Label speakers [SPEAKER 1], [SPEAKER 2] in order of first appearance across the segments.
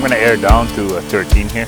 [SPEAKER 1] I'm gonna air down to 13 here.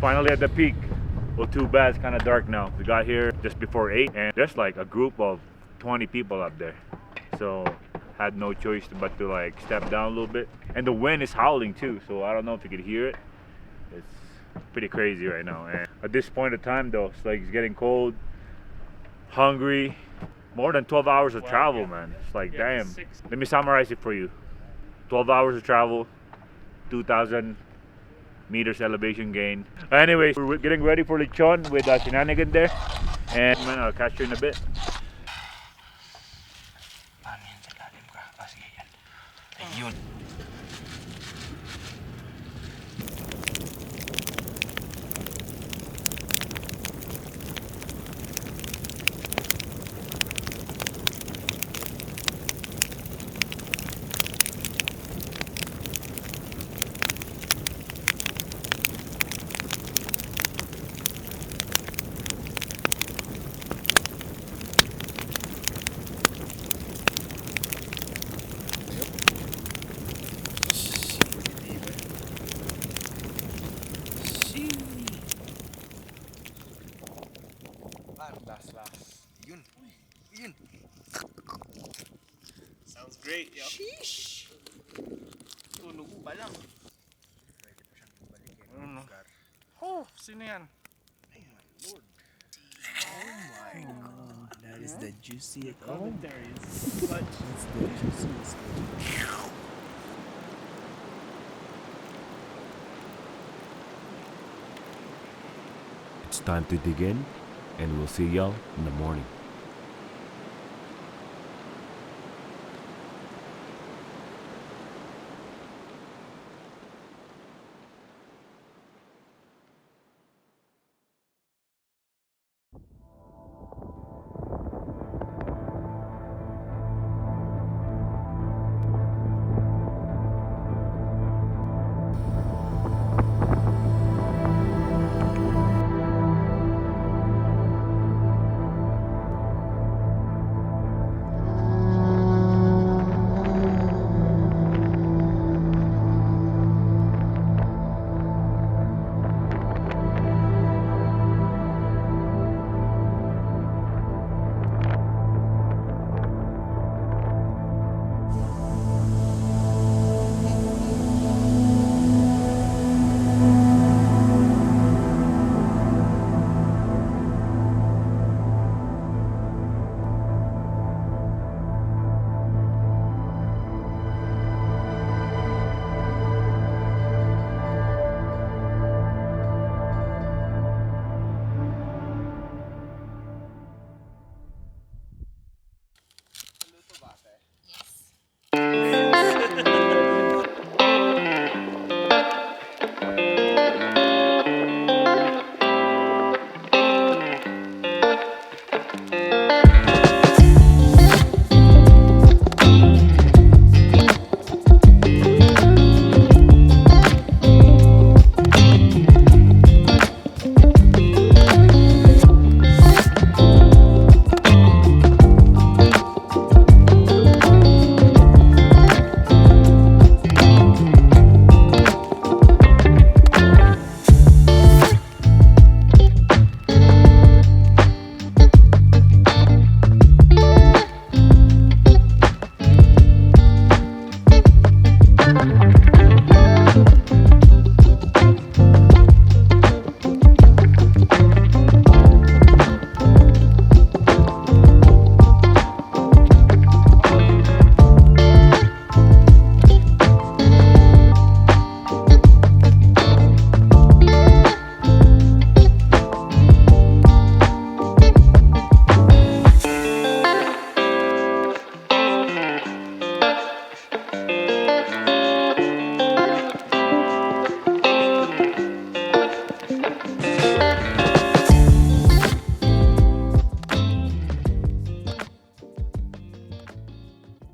[SPEAKER 1] Finally at the peak. Well, too bad, it's kind of dark now. We got here just before 8 and there's like a group of 20 people up there. So had no choice but to like step down a little bit. And the wind is howling too, so I don't know if you could hear it. It's pretty crazy right now. And at this point of time though, it's like it's getting cold, hungry. More than 12 hours of travel, man. It's like, damn. Let me summarize it for you. 12 hours of travel, 2,000 meters elevation gain. Anyways, we're getting ready for lechon with shenanigan there. And man, I'll catch you in a bit.
[SPEAKER 2] Fish! Tunog pa lang.
[SPEAKER 3] Pwede pa siyang ibalikin.
[SPEAKER 2] Ano?
[SPEAKER 3] Lugar.
[SPEAKER 2] Oh, sino yan?
[SPEAKER 3] Lord.
[SPEAKER 2] Oh my god.
[SPEAKER 4] That is the juiciest.
[SPEAKER 2] Commentary is
[SPEAKER 4] That's the juiciest.
[SPEAKER 5] It's time to dig in, and we'll see y'all in the morning.